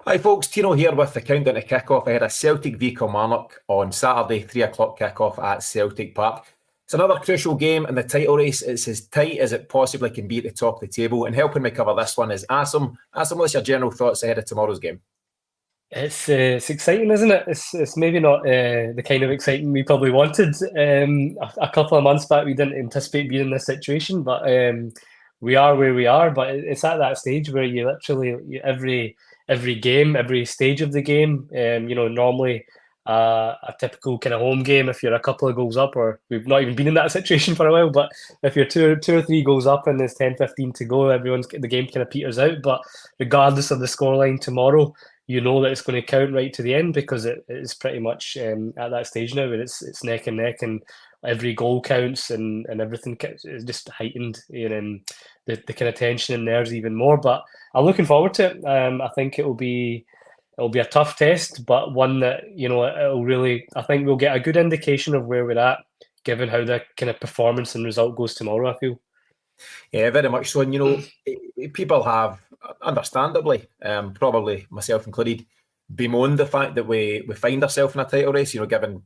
Hi folks, Tino here with the countdown to kick-off ahead of Celtic v Kilmarnock on Saturday, 3 o'clock kick-off at Celtic Park. It's another crucial game in the title race. It's as tight as it possibly can be at the top of the table, and helping me cover this one is Asim. Asim, what's your general thoughts ahead of tomorrow's game? It's exciting, isn't it? It's maybe not the kind of exciting we probably wanted. A couple of months back, we didn't anticipate being in this situation, but we are where we are. But it's at that stage where you literally every game, every stage of the game, normally a typical kind of home game, if you're a couple of goals up, or we've not even been in that situation for a while, but if you're two or three goals up and there's 10, 15 to go, the game kind of peters out. But regardless of the scoreline tomorrow, you know that it's going to count right to the end because it is pretty much at that stage now where it's neck and neck, and every goal counts, and everything is just heightened, and the kind of tension and nerves even more. But I'm looking forward to it. I think it'll be a tough test, but one that it'll really. I think we'll get a good indication of where we're at, given how the kind of performance and result goes tomorrow, I feel. Yeah, very much so. And, people have, understandably, probably myself included, bemoaned the fact that we find ourselves in a title race, given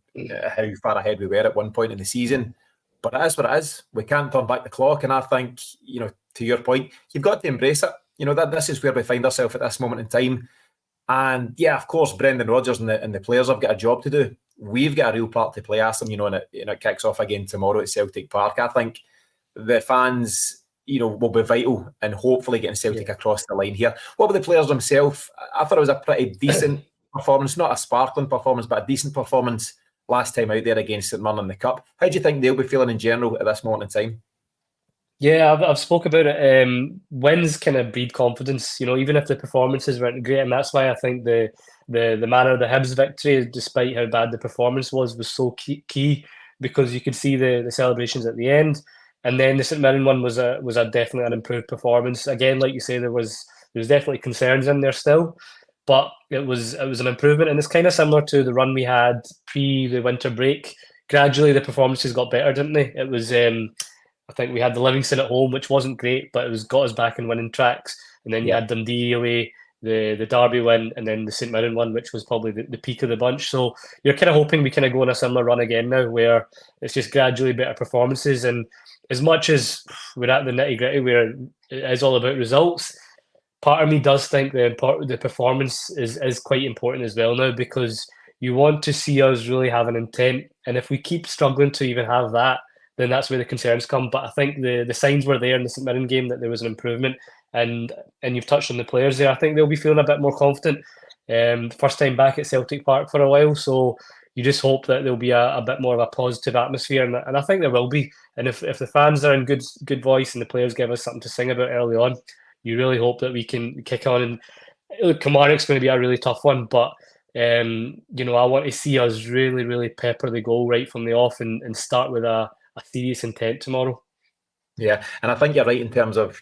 how far ahead we were at one point in the season. But it is what it is. We can't turn back the clock. And I think, to your point, you've got to embrace it. That this is where we find ourselves at this moment in time. And yeah, of course, Brendan Rodgers and the players have got a job to do. We've got a real part to play, Asim, and it kicks off again tomorrow at Celtic Park. I think the fans, will be vital in hopefully getting Celtic across the line here. What about the players themselves? I thought it was a pretty decent performance, not a sparkling performance, but a decent performance last time out there against St Mirren in the Cup. How do you think they'll be feeling in general at this moment in time? Yeah, I've spoke about it. Wins kind of breed confidence, even if the performances weren't great, and that's why I think the manner of the Hibs victory, despite how bad the performance was so key because you could see the celebrations at the end, and then the St Mirren one was a definitely an improved performance. Again, like you say, there was definitely concerns in there still, but it was an improvement, and it's kind of similar to the run we had pre the winter break. Gradually, the performances got better, didn't they? It was. I think we had the Livingston at home, which wasn't great, but it was got us back in winning tracks. And then you Yeah. had Dundee away, the Derby win, and then the St Mirren one, which was probably the peak of the bunch. So you're kind of hoping we kind of go on a similar run again now, where it's just gradually better performances. And as much as we're at the nitty gritty, where it is all about results, part of me does think the performance is quite important as well now, because you want to see us really have an intent. And if we keep struggling to even have that, then that's where the concerns come. But I think the signs were there in the St Mirren game that there was an improvement, and you've touched on the players there. I think they'll be feeling a bit more confident. First time back at Celtic Park for a while, so you just hope that there'll be a bit more of a positive atmosphere, and I think there will be. And if the fans are in good voice and the players give us something to sing about early on, you really hope that we can kick on. And look, Kilmarnock's going to be a really tough one, but I want to see us really, really pepper the goal right from the off, and start with a serious intent tomorrow. Yeah, and I think you're right in terms of,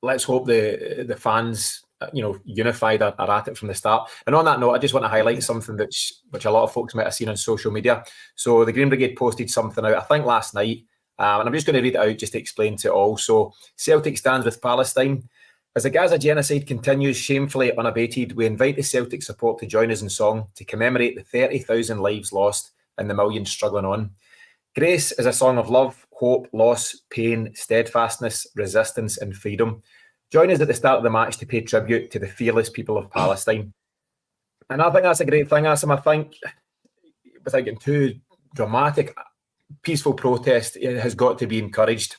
let's hope the fans, unified are at it from the start. And on that note, I just want to highlight something which a lot of folks might have seen on social media. So the Green Brigade posted something out, I think last night, and I'm just going to read it out just to explain to it all. So Celtic stands with Palestine. As the Gaza genocide continues shamefully unabated, we invite the Celtic support to join us in song to commemorate the 30,000 lives lost and the millions struggling on. Grace is a song of love, hope, loss, pain, steadfastness, resistance, and freedom. Join us at the start of the match to pay tribute to the fearless people of Palestine. And I think that's a great thing, Asim. I think, without getting too dramatic, peaceful protest has got to be encouraged.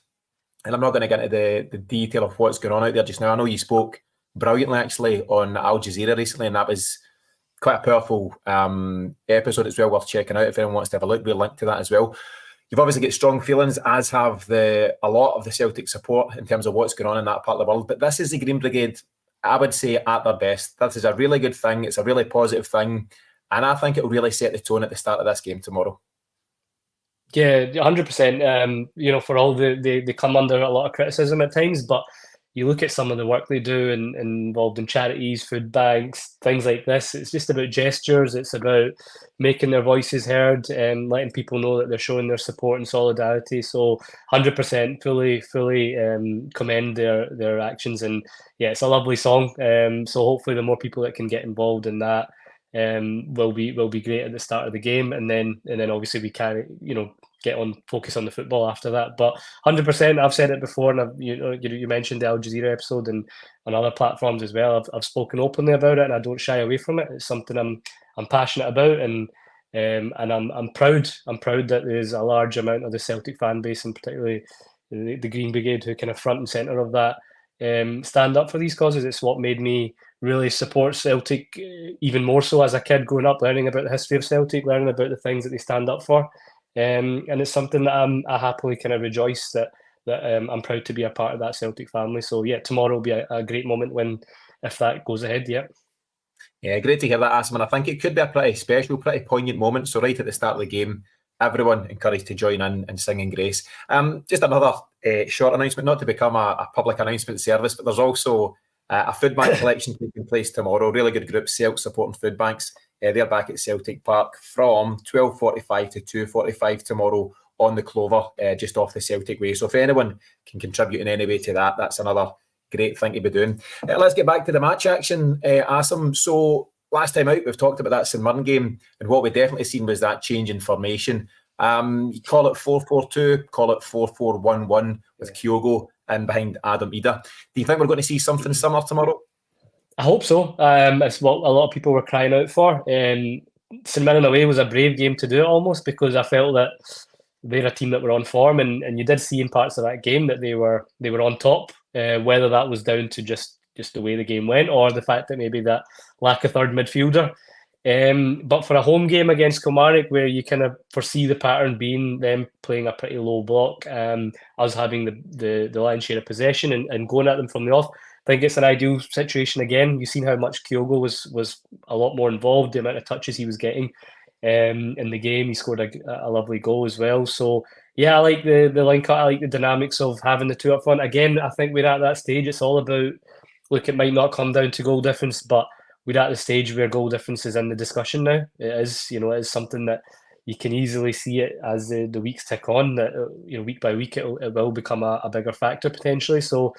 And I'm not going to get into the detail of what's going on out there just now. I know you spoke brilliantly, actually, on Al Jazeera recently, and that was quite a powerful episode. It's well worth checking out if anyone wants to have a look. We'll link to that as well. You've obviously got strong feelings, as have a lot of the Celtic support in terms of what's going on in that part of the world. But this is the Green Brigade, I would say, at their best. This is a really good thing. It's a really positive thing. And I think it will really set the tone at the start of this game tomorrow. Yeah, 100%. For all they come under a lot of criticism at times, but you look at some of the work they do and involved in charities, food banks, things like this. It's just about gestures. It's about making their voices heard and letting people know that they're showing their support and solidarity. So 100% fully commend their actions. And yeah, it's a lovely song. So hopefully the more people that can get involved in that will be great at the start of the game. And then obviously we can, get on, focus on the football after that. But 100%, I've said it before, and you mentioned the Al Jazeera episode and on other platforms as well. I've spoken openly about it, and I don't shy away from it. It's something I'm passionate about, and I'm proud. I'm proud that there's a large amount of the Celtic fan base, and particularly the Green Brigade, who kind of front and centre of that, stand up for these causes. It's what made me really support Celtic even more so as a kid growing up, learning about the history of Celtic, learning about the things that they stand up for. And it's something that I happily kind of rejoice that I'm proud to be a part of that Celtic family. So yeah, tomorrow will be a great moment if that goes ahead. Yeah, great to hear that, Asim. And I think it could be a pretty special, pretty poignant moment. So right at the start of the game, everyone encouraged to join in and sing in grace. Just another short announcement, not to become a public announcement service, but there's also a food bank collection taking place tomorrow. Really good group, Celtic supporting food banks. They're back at Celtic Park from 12:45 to 2:45 tomorrow on the Clover, just off the Celtic Way. So if anyone can contribute in any way to that, that's another great thing to be doing. Let's get back to the match action, Asim. So last time out, we've talked about that St Mirren game, and what we definitely seen was that change in formation. You call it 4-4-2, call it 4-4-1-1 with Kyogo in behind Adam Ida. Do you think we're going to see something similar tomorrow? I hope so. It's what a lot of people were crying out for. St Mirren away was a brave game to do it almost, because I felt that they're a team that were on form, and you did see in parts of that game that they were on top. Whether that was down to just the way the game went, or the fact that maybe that lack of third midfielder. But for a home game against Kilmarnock, where you kind of foresee the pattern being them playing a pretty low block, us having the lion's share of possession and going at them from the off, I think it's an ideal situation again. You've seen how much Kyogo was a lot more involved, the amount of touches he was getting in the game. He scored a lovely goal as well. So yeah, I like the link up. I like the dynamics of having the two up front. Again, I think we're at that stage. It's all about, look, it might not come down to goal difference, but we're at the stage where goal difference is in the discussion now. It is something that you can easily see it as the weeks tick on, that week by week it will become a bigger factor potentially. So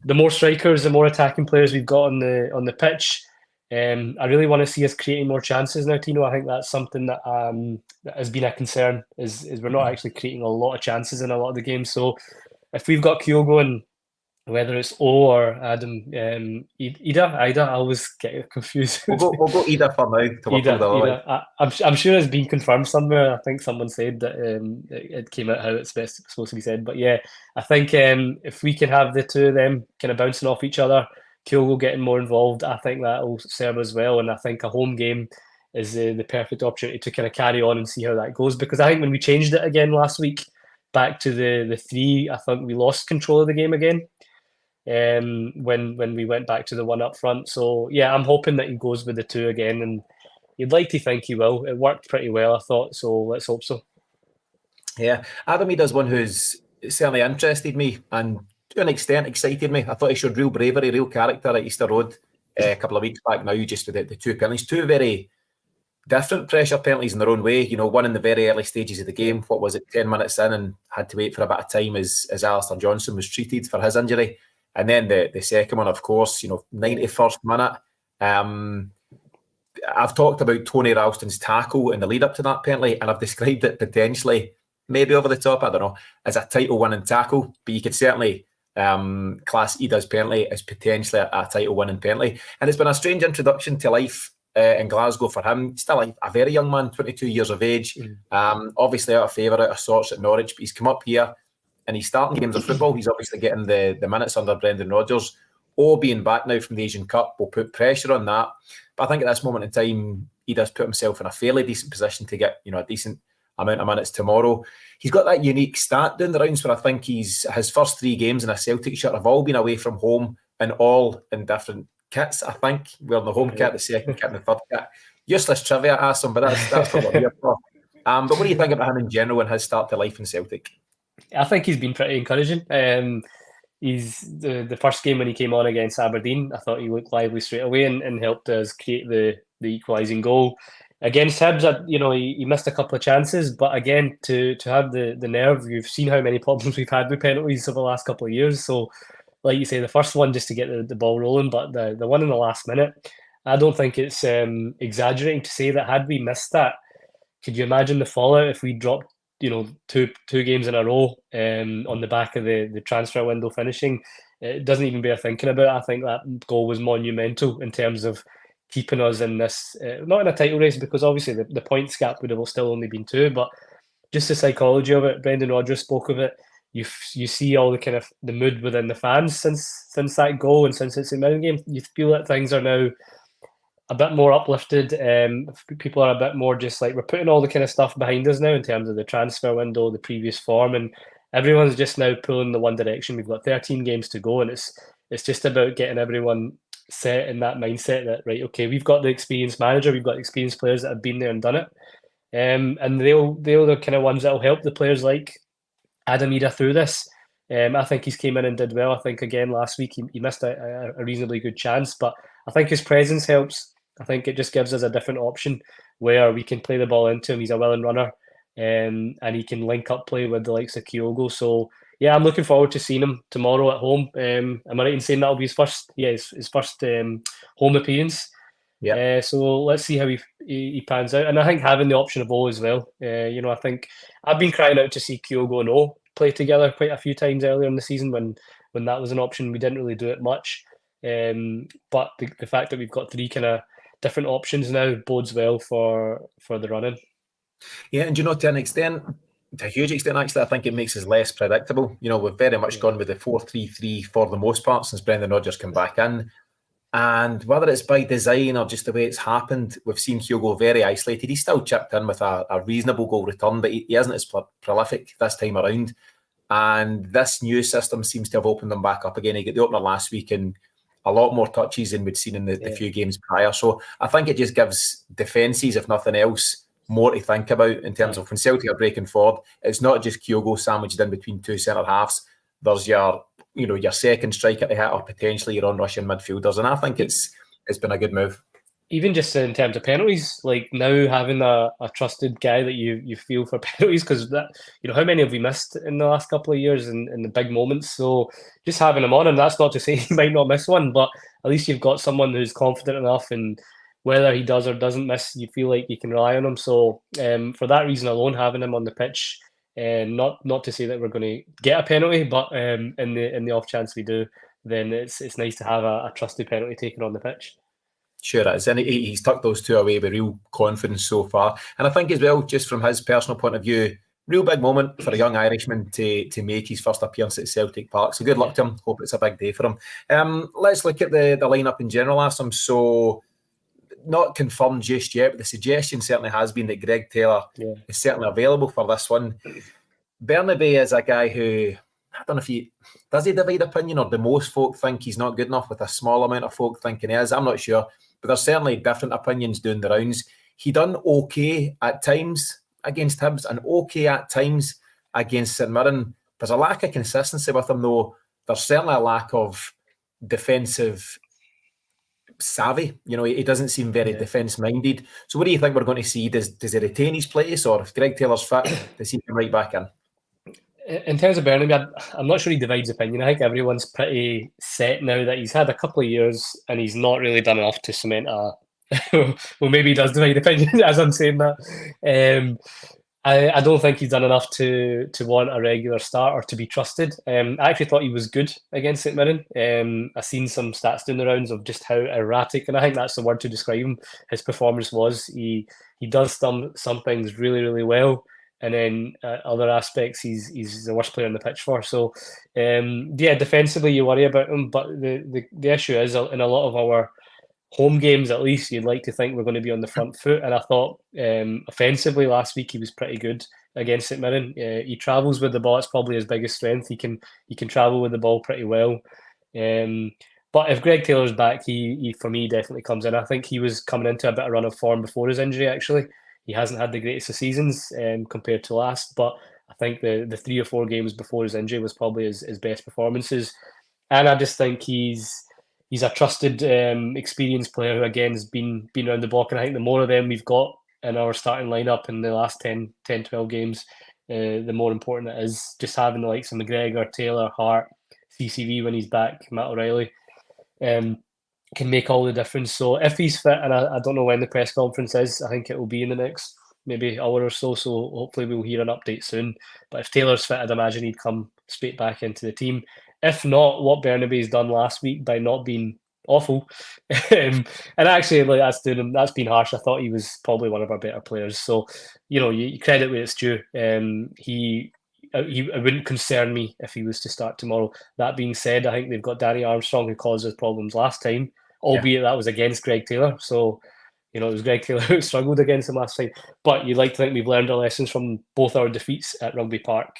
the more strikers, the more attacking players we've got on the pitch, I really want to see us creating more chances now, Tino. I think that's something that has been a concern, is we're not actually creating a lot of chances in a lot of the games. So if we've got Kyogo and whether it's O or Adam, Ida, I always get confused. We'll go Ida for now. Ida. I'm sure it's been confirmed somewhere. I think someone said that it came out how it's supposed to be said. But yeah, I think if we can have the two of them kind of bouncing off each other, Kyogo getting more involved, I think that will serve us well. And I think a home game is the perfect opportunity to kind of carry on and see how that goes. Because I think when we changed it again last week, back to the three, I think we lost control of the game again. When we went back to the one up front. So yeah, I'm hoping that he goes with the two again, and you'd like to think he will. It worked pretty well, I thought, so let's hope so. Yeah, Adam Ida's one who's certainly interested me and to an extent excited me. I thought he showed real bravery, real character at Easter Road a couple of weeks back now, just with the two penalties, two very different pressure penalties in their own way. One in the very early stages of the game, what was it, 10 minutes in, and had to wait for a bit of time as Alistair Johnson was treated for his injury. And then the second one, of course, 91st minute. I've talked about Tony Ralston's tackle in the lead up to that penalty, and I've described it potentially, maybe over the top, I don't know, as a title-winning tackle. But you could certainly class Ida's penalty as potentially a title-winning penalty. And it's been a strange introduction to life in Glasgow for him. Still a very young man, 22 years of age. Obviously out of favour, out of sorts at Norwich, but he's come up here and he's starting games of football. He's obviously getting the minutes under Brendan Rodgers. Being back now from the Asian Cup will put pressure on that. But I think at this moment in time, Ida's put himself in a fairly decent position to get a decent amount of minutes tomorrow. He's got that unique stat doing the rounds where I think his first three games in a Celtic shirt have all been away from home and all in different kits, I think. Wearing the home kit, the second kit and the third kit. Useless trivia, Asim, but that's what we're here for. But what do you think about him in general and his start to life in Celtic? I think he's been pretty encouraging. he's the first game when he came on against Aberdeen. I thought he looked lively straight away and helped us create the equalising goal. Against Hibs, he missed a couple of chances, but again, to have the nerve, you've seen how many problems we've had with penalties over the last couple of years. So, like you say, the first one just to get the ball rolling, but the one in the last minute, I don't think it's exaggerating to say that had we missed that, could you imagine the fallout if we dropped, two games in a row on the back of the transfer window finishing? It doesn't even bear thinking about. I think that goal was monumental in terms of keeping us in this, not in a title race, because obviously the points gap would have still only been 2, but just the psychology of it. Brendan Rodgers spoke of it. You see all the kind of the mood within the fans since that goal and since it's a Mirren game. You feel that things are now a bit more uplifted. People are a bit more just like, we're putting all the kind of stuff behind us now in terms of the transfer window, the previous form, and everyone's just now pulling the one direction. We've got 13 games to go, and it's just about getting everyone set in that mindset that, right, okay, we've got the experienced manager, we've got experienced players that have been there and done it, and they're the kind of ones that will help the players like Adam Ida through this. I think he's came in and did well. I think again last week he missed a reasonably good chance, but I think his presence helps. I think it just gives us a different option where we can play the ball into him. He's a willing runner, and he can link up play with the likes of Kyogo. So yeah, I'm looking forward to seeing him tomorrow at home. Am I right in saying that'll be his first? Yeah, his first home appearance. Yeah. So let's see how he pans out. And I think having the option of O as well. I think I've been crying out to see Kyogo and O play together quite a few times earlier in the season when that was an option. We didn't really do it much. But the fact that we've got 3 kind of different options now bodes well for the running. Yeah, and to an extent, to a huge extent, actually, I think it makes us less predictable. We've very much gone with the 4-3-3 for the most part since Brendan Rodgers came back in. And whether it's by design or just the way it's happened, we've seen Hugo very isolated. He's still chipped in with a reasonable goal return, but he isn't as prolific this time around. And this new system seems to have opened them back up again. He got the opener last week and a lot more touches than we'd seen in the few games prior. So I think it just gives defences, if nothing else, more to think about in terms of when Celtic are breaking forward. It's not just Kyogo sandwiched in between 2 centre halves. There's your second striker to hit, or potentially your on-rushing midfielders, and I think it's been a good move. Even just in terms of penalties, like now having a trusted guy that you feel for penalties, because that, how many have we missed in the last couple of years in the big moments? So just having him on, and that's not to say he might not miss one, but at least you've got someone who's confident enough, and whether he does or doesn't miss, you feel like you can rely on him. So for that reason alone, having him on the pitch, not to say that we're going to get a penalty, but in the off chance we do, then it's nice to have a trusted penalty taken on the pitch. Sure it is, and he's tucked those 2 away with real confidence so far. And I think as well, just from his personal point of view, real big moment for a young Irishman to make his first appearance at Celtic Park. So good luck to him. Hope it's a big day for him. Let's look at the lineup in general, Asim. So not confirmed just yet, but the suggestion certainly has been that Greg Taylor is certainly available for this one. Bernabei is a guy who, I don't know if he divide opinion, or do most folk think he's not good enough with a small amount of folk thinking he is? I'm not sure, but there's certainly different opinions doing the rounds. He done okay at times against Hibs and okay at times against St Mirren. There's a lack of consistency with him though. There's certainly a lack of defensive savvy. He doesn't seem very defence minded. So what do you think we're going to see? Does he retain his place, or if Greg Taylor's fit, does he come right back in? In terms of Burnley, I'm not sure he divides opinion. I think everyone's pretty set now that he's had a couple of years and he's not really done enough to cement a. Well, maybe he does divide opinion as I'm saying that. I don't think he's done enough to want a regular start or to be trusted. I actually thought he was good against St Mirren. I've seen some stats doing the rounds of just how erratic, and I think that's the word to describe him, his performance was. He does some things really, really well. And then other aspects, he's the worst player on the pitch for. So, defensively you worry about him. But the issue is, in a lot of our home games, at least, you'd like to think we're going to be on the front foot. And I thought offensively last week he was pretty good against St Mirren. He travels with the ball. It's probably his biggest strength. He can travel with the ball pretty well. But if Greg Taylor's back, he for me definitely comes in. I think he was coming into a bit of run of form before his injury, actually. He hasn't had the greatest of seasons compared to last, but I I think the 3 or 4 games before his injury was probably his best performances. And I just think he's a trusted, experienced player who, again, has been around the block. And I think the more of them we've got in our starting lineup in the last 10, 12 games, the more important it is. Just having the likes of McGregor, Taylor, Hart, CCV when he's back, Matt O'Reilly, can make all the difference. So if he's fit, and I don't know when the press conference is, I think it will be in the next maybe hour or so. So hopefully we'll hear an update soon. But if Taylor's fit, I'd imagine he'd come straight back into the team. If not, what Bernabe's done last week by not being awful, and actually, like, that's been harsh. I thought he was probably one of our better players. So, you credit where it's due. It wouldn't concern me if he was to start tomorrow. That being said, I think they've got Danny Armstrong, who caused us problems last time, albeit that was against Greg Taylor. So, it was Greg Taylor who struggled against him last time. But you'd like to think we've learned our lessons from both our defeats at Rugby Park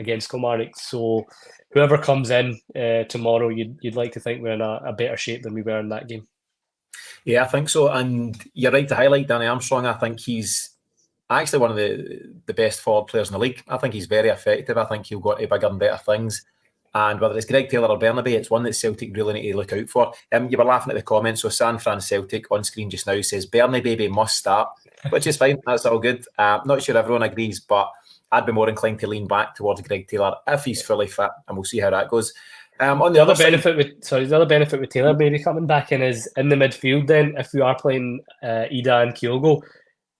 against Kilmarnock. So whoever comes in tomorrow, you'd like to think we're in a better shape than we were in that game. Yeah, I think so. And you're right to highlight Danny Armstrong. I think he's actually one of the best forward players in the league. I think he's very effective. I think he'll go to bigger and better things. And whether it's Greg Taylor or Bernabe, it's one that Celtic really need to look out for. You were laughing at the comments. So San Fran Celtic on screen just now says Bernabe must start, which is fine. That's all good. Not sure everyone agrees, but I'd be more inclined to lean back towards Greg Taylor if he's fully fit, and we'll see how that goes. On the other benefit with Taylor maybe coming back in is in the midfield. Then, if we are playing Ida and Kyogo,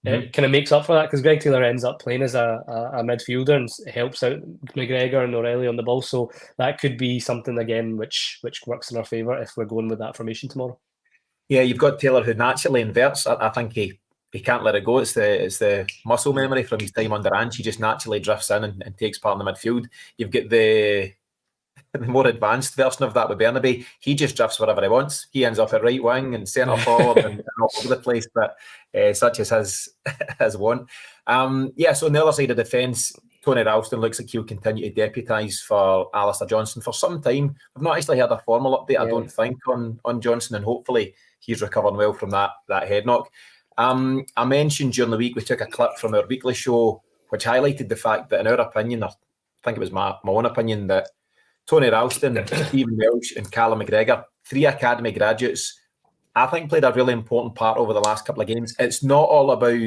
it kind of makes up for that, because Greg Taylor ends up playing as a midfielder and helps out McGregor and O'Reilly on the ball. So that could be something again which works in our favour if we're going with that formation tomorrow. Yeah, you've got Taylor who naturally inverts. I think he can't let it go. It's the muscle memory from his time under Ange. He just naturally drifts in and takes part in the midfield. You've got the more advanced version of that with Bernabe. He just drifts wherever he wants. He ends up at right wing and centre forward and all over the place, but such as his want. So on the other side of defence, Tony Ralston looks like he'll continue to deputise for Alistair Johnston for some time. I've not actually heard a formal update, I don't think, on Johnston, and hopefully he's recovering well from that head knock. I mentioned during the week we took a clip from our weekly show which highlighted the fact that, in our opinion, I think it was my own opinion, that Tony Ralston, Stephen Welsh and Callum McGregor, 3 academy graduates, I think played a really important part over the last couple of games. It's not all about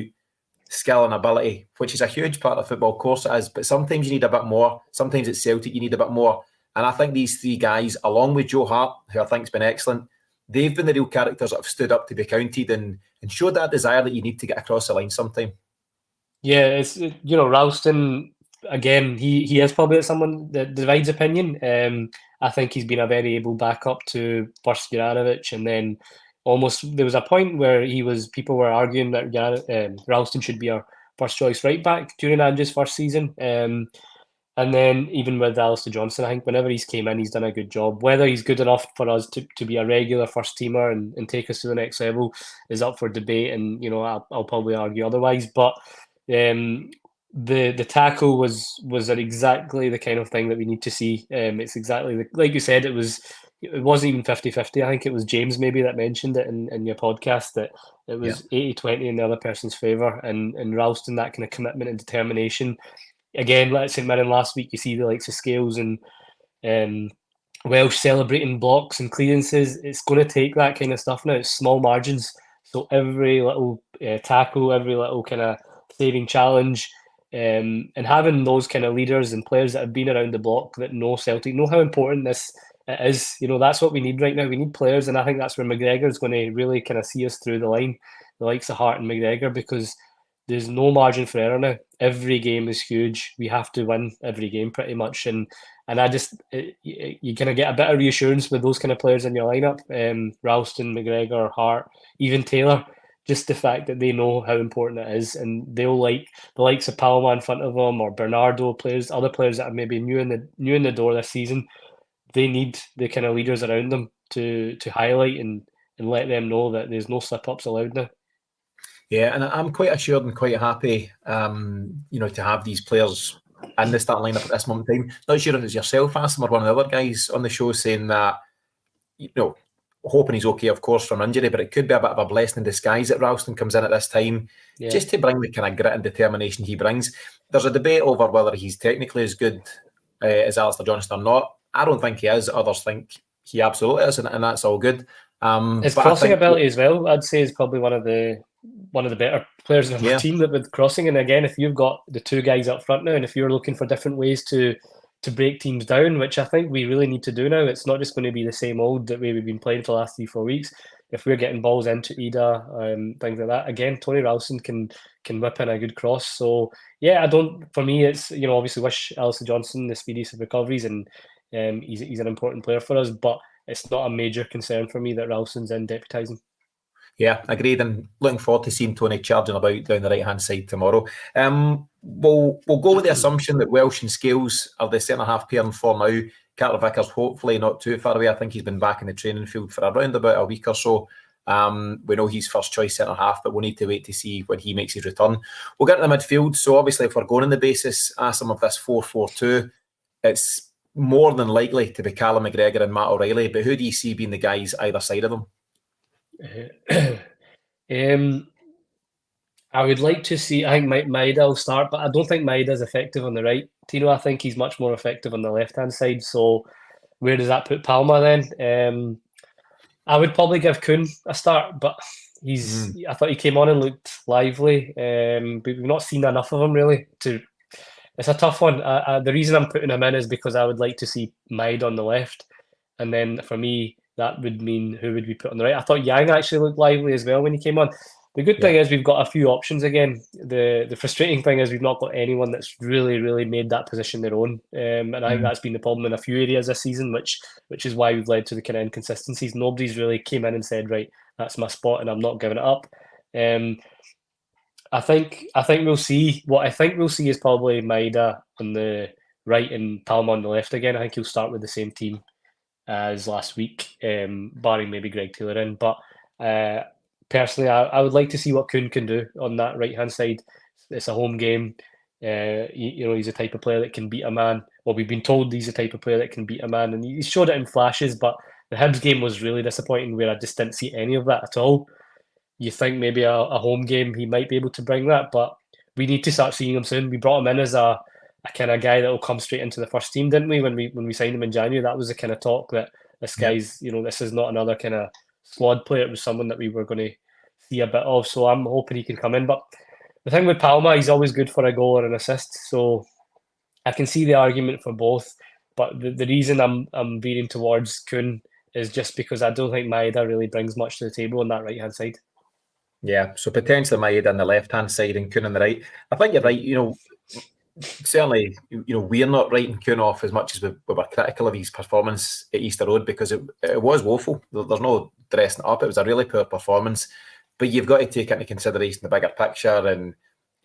skill and ability, which is a huge part of football, of course it is, but sometimes you need a bit more. Sometimes at Celtic you need a bit more. And I think these 3 guys, along with Joe Hart, who I think has been excellent, they've been the real characters that have stood up to be counted and showed that desire that you need to get across the line sometime. Yeah, it's, Ralston, again, he is probably someone that divides opinion. I think he's been a very able backup to first Juranovic, and then almost there was a point where people were arguing that Ralston should be our first choice right back during Ange's first season. And then even with Alistair Johnston, I think whenever he's came in, he's done a good job. Whether he's good enough for us to be a regular first teamer and take us to the next level is up for debate, and I'll probably argue otherwise. But the tackle was exactly the kind of thing that we need to see. It's exactly like you said. It wasn't even 50-50. I think it was James maybe that mentioned it in your podcast, that it was 80-20 in the other person's favour, and Ralston, that kind of commitment and determination. Again, like St Mirren last week, you see the likes of Scales and Welsh celebrating blocks and clearances. It's going to take that kind of stuff now. It's small margins, so every little tackle, every little kind of saving challenge, and having those kind of leaders and players that have been around the block that know Celtic, know how important this is. That's what we need right now. We need players, and I think that's where McGregor is going to really kind of see us through the line, the likes of Hart and McGregor, because there's no margin for error now. Every game is huge. We have to win every game pretty much, and I just you kind of get a bit of reassurance with those kind of players in your lineup. Ralston, McGregor, Hart, even Taylor. Just the fact that they know how important it is, and they'll like the likes of Palma in front of them, or Bernardo, other players that are maybe new in the door this season. They need the kind of leaders around them to highlight and let them know that there's no slip-ups allowed now. Yeah, and I'm quite assured and quite happy, to have these players in the starting lineup at this moment in time. Not sure if it's yourself, Asim, or one of the other guys on the show saying that, hoping he's okay, of course, from injury, but it could be a bit of a blessing in disguise that Ralston comes in at this time, just to bring the kind of grit and determination he brings. There's a debate over whether he's technically as good as Alistair Johnston or not. I don't think he is. Others think he absolutely is, and that's all good. His crossing ability as well, I'd say, is probably one of the better players in our team with crossing. And again, if you've got the two guys up front now, and if you're looking for different ways to break teams down, which I think we really need to do now, it's not just going to be the same old that way we've been playing for the last 3-4 weeks. If we're getting balls into Ida, things like that, again, Tony Ralston can whip in a good cross. So yeah, for me, it's, obviously wish Alistair Johnston the speediest of recoveries, and he's an important player for us, but it's not a major concern for me that Ralston's in deputising. Yeah, agreed, and looking forward to seeing Tony charging about down the right-hand side tomorrow. We'll go with the assumption that Welsh and Scales are the centre-half pair in form now. Carter Vickers hopefully not too far away. I think he's been back in the training field for around about a week or so. We know he's first choice centre-half, but we'll need to wait to see when he makes his return. We'll get to the midfield. So obviously, if we're going on the basis, Asim, of this 4-4-2, it's more than likely to be Callum McGregor and Matt O'Reilly. But who do you see being the guys either side of them? I would like to see, I think Maeda will start, but I don't think Maeda's effective on the right. Tino, I think he's much more effective on the left-hand side. So where does that put Palma then? I would probably give Kuhn a start, but I thought he came on and looked lively, but we've not seen enough of him really. It's a tough one. The reason I'm putting him in is because I would like to see Maeda on the left, and then for me, that would mean who would we put on the right? I thought Yang actually looked lively as well when he came on. The good thing is we've got a few options again. The frustrating thing is we've not got anyone that's really, really made that position their own. And I think that's been the problem in a few areas this season, which is why we've led to the kind of inconsistencies. Nobody's really came in and said, right, that's my spot and I'm not giving it up. I think we'll see. What I think we'll see is probably Maeda on the right and Palma on the left again. I think he'll start with the same team as last week, barring maybe Greg Taylor in. But personally, I would like to see what Kuhn can do on that right-hand side. It's a home game. He's a type of player that can beat a man. Well, we've been told he's a type of player that can beat a man, and he showed it in flashes, but the Hibs game was really disappointing where I just didn't see any of that at all. You think maybe a home game he might be able to bring that, but we need to start seeing him soon. We brought him in as a kind of guy that will come straight into the first team, didn't we? When we signed him in January, that was the kind of talk that this guy's, this is not another kind of squad player. It was someone that we were going to see a bit of. So I'm hoping he can come in. But the thing with Palma, he's always good for a goal or an assist. So I can see the argument for both. But the reason I'm veering towards Kuhn is just because I don't think Maeda really brings much to the table on that right-hand side. Yeah, so potentially Maeda on the left-hand side and Kuhn on the right. I think you're right. Certainly, we're not writing Kuhn off as much as we were critical of his performance at Easter Road, because it was woeful. There's no dressing it up. It was a really poor performance. But you've got to take into consideration the bigger picture and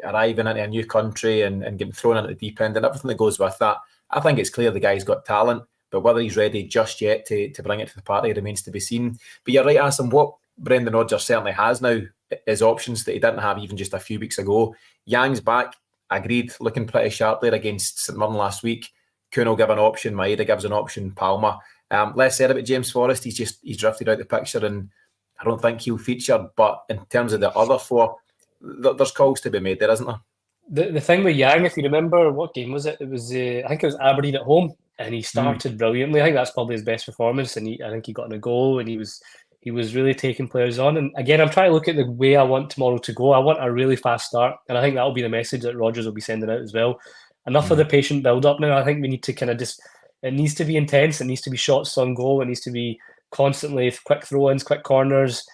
arriving into a new country and getting thrown into the deep end and everything that goes with that. I think it's clear the guy's got talent, but whether he's ready just yet to bring it to the party remains to be seen. But you're right, Asim, what Brendan Rodgers certainly has now is options that he didn't have even just a few weeks ago. Yang's back, agreed, looking pretty sharp there against St Mirren last week. Kuhn will give an option, Maeda gives an option, Palma. Less said about James Forrest, he's drifted out the picture and I don't think he'll feature, but in terms of the other four, there's calls to be made there, isn't there? The thing with Yang, if you remember, what game was it? It was I think it was Aberdeen at home, and he started brilliantly. I think that's probably his best performance, and I think he got in a goal, and he was really taking players on. And again, I'm trying to look at the way I want tomorrow to go. I want a really fast start, and I think that'll be the message that Rodgers will be sending out as well. Enough of the patient build-up now. I think we need to kind of it needs to be intense. It needs to be shots on goal. It needs to be constantly quick throw-ins, quick corners,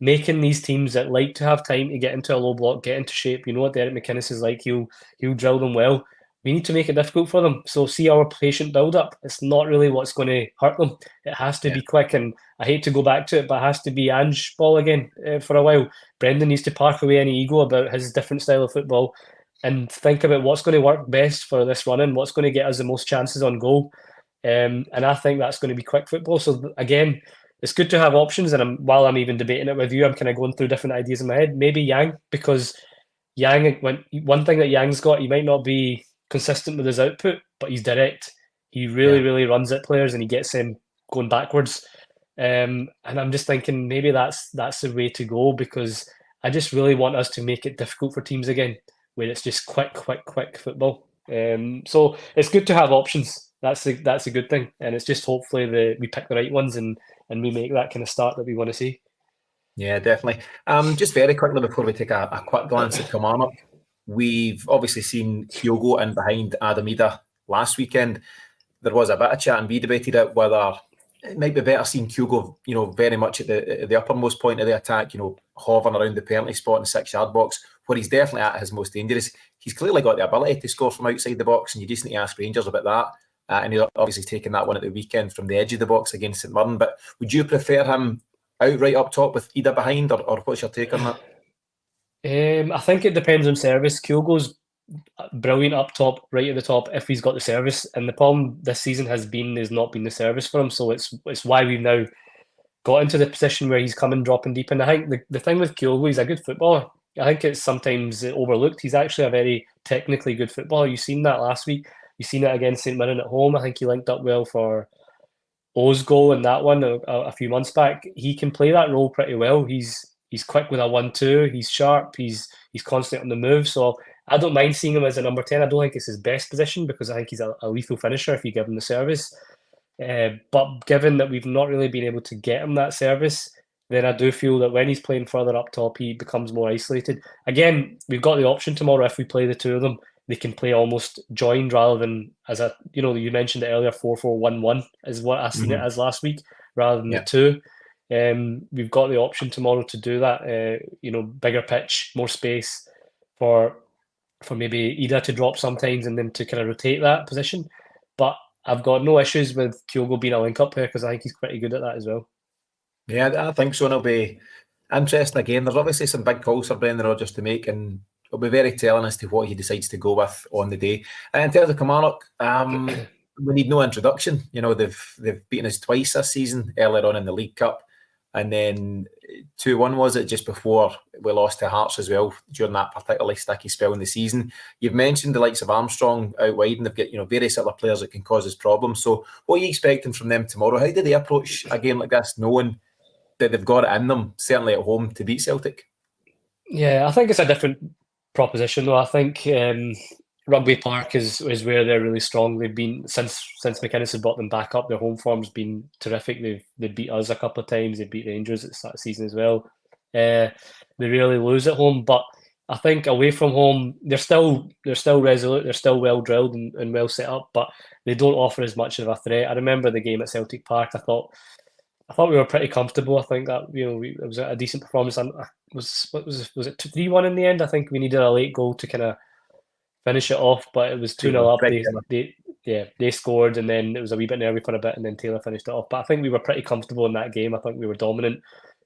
making these teams that like to have time to get into a low block, get into shape. You know what Derek McInnes is like. He'll drill them well. We need to make it difficult for them. So see our patient build-up. It's not really what's going to hurt them. It has to be quick. And I hate to go back to it, but it has to be Ange ball again for a while. Brendan needs to park away any ego about his different style of football and think about what's going to work best for this run-in, what's going to get us the most chances on goal. And I think that's going to be quick football. So again, it's good to have options. And while I'm even debating it with you, I'm kind of going through different ideas in my head. Maybe Yang, because one thing that Yang's got, he might not be consistent with his output, but he's direct. He really runs at players and he gets them going backwards. And I'm just thinking maybe that's the way to go, because I just really want us to make it difficult for teams again, where it's just quick, quick, quick football. So it's good to have options. That's a good thing, and it's just hopefully we pick the right ones and we make that kind of start that we want to see. Yeah, definitely. Just very quickly before we take a quick glance at Kilmarnock, we've obviously seen Kyogo in behind Adam Ida last weekend. There was a bit of chat, and we debated it whether it might be better seeing Kyogo, very much at the uppermost point of the attack, hovering around the penalty spot in the 6-yard box, where he's definitely at his most dangerous. He's clearly got the ability to score from outside the box, and you just need to ask Rangers about that. And he's obviously taken that one at the weekend from the edge of the box against St Mirren. But would you prefer him outright up top with Ida behind, or what's your take on that? I think it depends on service. Kyogo's brilliant up top, right at the top, if he's got the service. And the problem this season has not been the service for him. So it's why we've now got into the position where he's coming dropping deep. And I think the thing with Kyogo, he's a good footballer. I think it's sometimes overlooked. He's actually a very technically good footballer. You've seen that last week. You've seen it against St Mirren at home. I think he linked up well for O's goal in that one a few months back. He can play that role pretty well. He's quick with a 1-2. He's sharp. He's constant on the move. So I don't mind seeing him as a number 10. I don't think it's his best position, because I think he's a lethal finisher if you give him the service. But given that we've not really been able to get him that service, then I do feel that when he's playing further up top, he becomes more isolated. Again, we've got the option tomorrow, if we play the two of them, they can play almost joined rather than as you mentioned it earlier, 4-4-1-1 is what I seen it as last week, rather than the two. We've got the option tomorrow to do that. Bigger pitch, more space for maybe Ida to drop sometimes and then to kind of rotate that position. But I've got no issues with Kyogo being a link-up player, because I think he's pretty good at that as well. Yeah, I think so, and it'll be interesting again. There's obviously some big calls for Brendan Rodgers to make, and it'll be very telling as to what he decides to go with on the day. And in terms of Kilmarnock, we need no introduction. They've beaten us twice this season, earlier on in the League Cup, and then 2-1 was it just before we lost to Hearts as well during that particularly sticky spell in the season. You've mentioned the likes of Armstrong out wide, and they've got various other players that can cause us problems. So what are you expecting from them tomorrow? How do they approach a game like this, knowing that they've got it in them, certainly at home, to beat Celtic? Yeah, I think it's a different proposition, though. I think Rugby Park is where they're really strong. They've been, since McInnes had brought them back up, their home form's been terrific. They've beat us a couple of times. They beat Rangers at the start of the season as well. They really lose at home, but I think away from home, they're still resolute. They're still well drilled and well set up, but they don't offer as much of a threat. I remember the game at Celtic Park. I thought we were pretty comfortable. I think that it was a decent performance. And was it 3-1 in the end? I think we needed a late goal to kind of finish it off, but it was 2-0 up. They scored, and then it was a wee bit nervy for a bit, and then Taylor finished it off. But I think we were pretty comfortable in that game. I think we were dominant.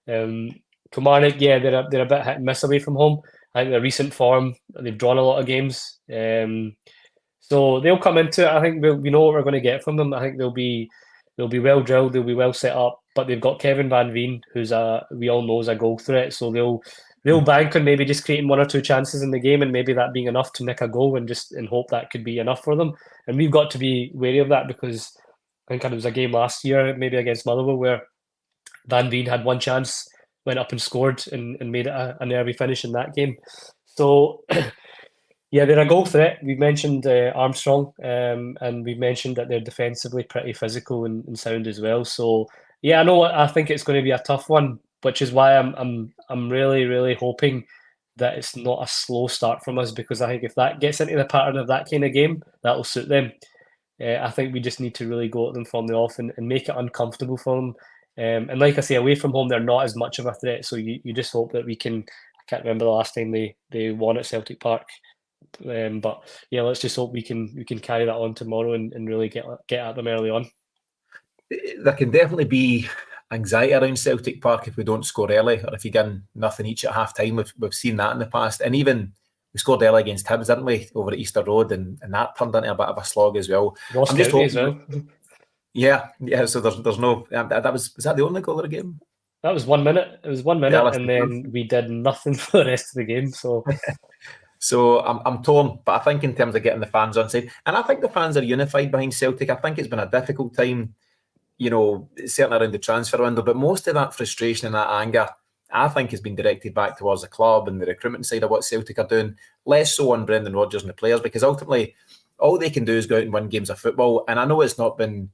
Kilmarnock, yeah, they're a bit hit and miss away from home. I think their recent form, they've drawn a lot of games. So they'll come into it. I think we know what we're going to get from them. I think they'll be well drilled, they'll be well set up, but they've got Kevin Van Veen, who's we all know is a goal threat. So they'll bank on maybe just creating one or two chances in the game, and maybe that being enough to nick a goal, and hope that could be enough for them. And we've got to be wary of that, because I think it was a game last year, maybe against Motherwell, where Van Veen had one chance, went up and scored, and made it a nervy finish in that game. So yeah, they're a goal threat. We've mentioned Armstrong, and we've mentioned that they're defensively pretty physical and sound as well. So yeah, I think it's going to be a tough one, which is why I'm really, really hoping that it's not a slow start from us, because I think if that gets into the pattern of that kind of game, that'll suit them. I think we just need to really go at them from the off and make it uncomfortable for them. And like I say, away from home, they're not as much of a threat. So you just hope that we can. I can't remember the last time they won at Celtic Park. But yeah, let's just hope we can carry that on tomorrow and really get at them early on. There can definitely be anxiety around Celtic Park if we don't score early, or if you get nothing each at half time. We've seen that in the past, and even we scored early against Hibs, didn't we, over at Easter Road, and that turned into a bit of a slog as well. Ross I'm just County hoping, as well. Yeah. So there's no. Was that the only goal of the game? That was 1 minute. It was 1 minute, and then we did nothing for the rest of the game. So. So I'm torn, but I think in terms of getting the fans on side, and I think the fans are unified behind Celtic. I think it's been a difficult time certainly around the transfer window, but most of that frustration and that anger, I think, has been directed back towards the club and the recruitment side of what Celtic are doing, less so on Brendan Rodgers and the players, because ultimately all they can do is go out and win games of football. And I know it's not been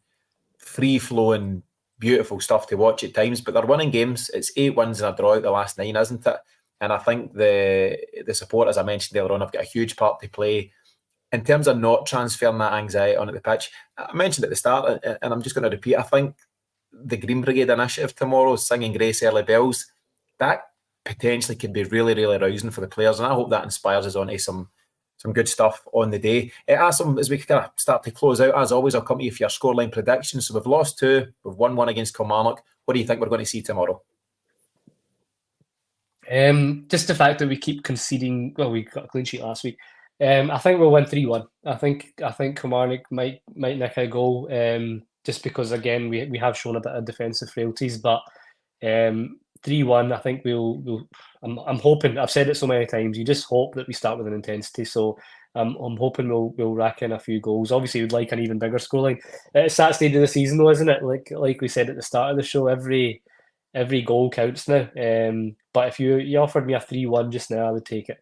free-flowing, beautiful stuff to watch at times, but they're winning games. It's 8 wins and a draw out the last 9, isn't it? And I think the support, as I mentioned earlier on, have got a huge part to play in terms of not transferring that anxiety onto the pitch. I mentioned at the start, and I'm just going to repeat, I think the Green Brigade initiative tomorrow, singing Grace Early Bells, that potentially could be really, really rousing for the players, and I hope that inspires us onto some good stuff on the day. Asim, as we kind of start to close out, as always, I'll come to you for your scoreline predictions. So we've lost 2, we've won 1 against Kilmarnock. What do you think we're going to see tomorrow? Just the fact that we keep conceding. Well, we got a clean sheet last week. I think we'll win 3-1. I think Kilmarnock might nick a goal. Just because again we have shown a bit of defensive frailties, but 3-1. I think we'll. I'm hoping. I've said it so many times. You just hope that we start with an intensity. So I'm hoping we'll rack in a few goals. Obviously, we'd like an even bigger scoreline. It's that stage of the season, though, isn't it? Like we said at the start of the show, every goal counts now. But if you offered me a 3-1 just now, I would take it.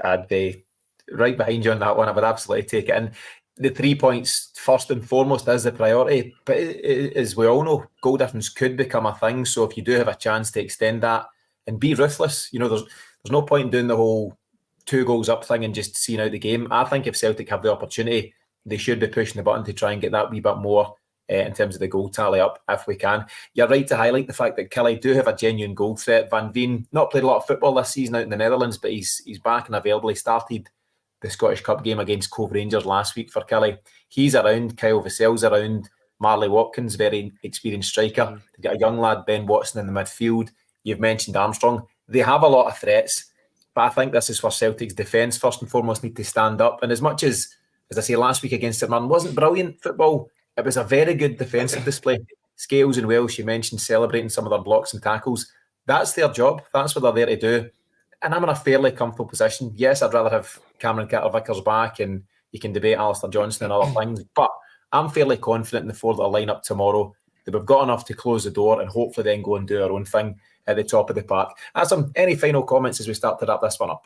I'd be right behind you on that one. I would absolutely take it. And the 3 points, first and foremost, is the priority. But as we all know, goal difference could become a thing. So if you do have a chance to extend that and be ruthless, there's no point in doing the whole 2 goals up thing and just seeing out the game. I think if Celtic have the opportunity, they should be pushing the button to try and get that wee bit more in terms of the goal tally up if we can. You're right to highlight the fact that Killie do have a genuine goal threat. Van Veen, not played a lot of football this season out in the Netherlands, but he's back and available. He started the Scottish Cup game against Cove Rangers last week for Killie. He's around, Kyle Vassell's around, Marley Watkins, very experienced striker. They've got a young lad, Ben Watson, in the midfield. You've mentioned Armstrong. They have a lot of threats, but I think this is where Celtic's defence, first and foremost, need to stand up. And as much as I say, last week against St Mirren wasn't brilliant football, it was a very good defensive display. Scales and Welsh, you mentioned celebrating some of their blocks and tackles. That's their job. That's what they're there to do. And I'm in a fairly comfortable position. Yes, I'd rather have Cameron Carter-Vickers back, and you can debate Alistair Johnston and other things, but I'm fairly confident in the 4 that will line up tomorrow, that we've got enough to close the door and hopefully then go and do our own thing at the top of the park. Asim, any final comments as we start to wrap this one up?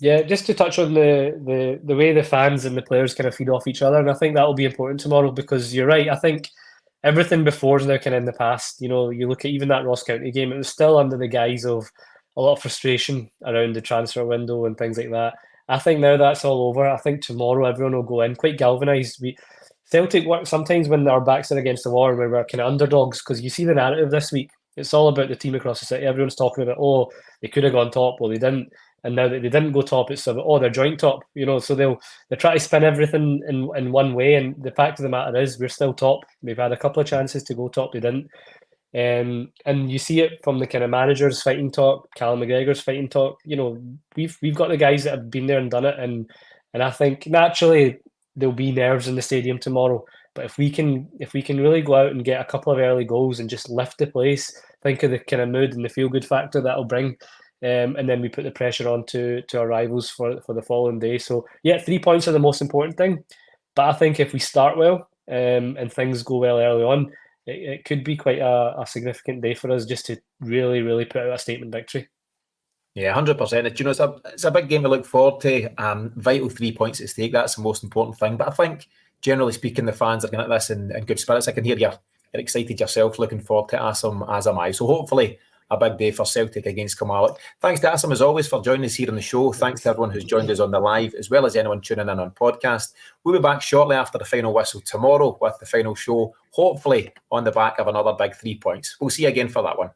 Yeah, just to touch on the way the fans and the players kind of feed off each other, and I think that will be important tomorrow, because you're right. I think everything before is now kind of in the past. You look at even that Ross County game; it was still under the guise of a lot of frustration around the transfer window and things like that. I think now that's all over. I think tomorrow everyone will go in quite galvanised. Celtic work sometimes when our backs are against the wall, where we're kind of underdogs, because you see the narrative this week. It's all about the team across the city. Everyone's talking about, they could have gone top, well they didn't. And now that they didn't go top, it's about, they're joint top, so they'll try to spin everything in one way. And the fact of the matter is, we're still top. We've had a couple of chances to go top, they didn't. And you see it from the kind of managers fighting talk, Callum McGregor's fighting talk. We've got the guys that have been there and done it. And I think naturally there'll be nerves in the stadium tomorrow. But if we can really go out and get a couple of early goals and just lift the place, think of the kind of mood and the feel-good factor that'll bring. And then we put the pressure on to our rivals for the following day. So, 3 points are the most important thing. But I think if we start well and things go well early on, it could be quite a significant day for us just to really, really put out a statement victory. Yeah, 100%. It's a big game to look forward to. Vital 3 points at stake. That's the most important thing. But I think, generally speaking, the fans are going at this in good spirits. I can hear you're excited yourself, looking forward to Asim, as am I. So hopefully a big day for Celtic against Kilmarnock. Thanks to Asim, as always, for joining us here on the show. Thanks to everyone who's joined us on the live, as well as anyone tuning in on podcast. We'll be back shortly after the final whistle tomorrow with the final show, hopefully on the back of another big 3 points. We'll see you again for that one.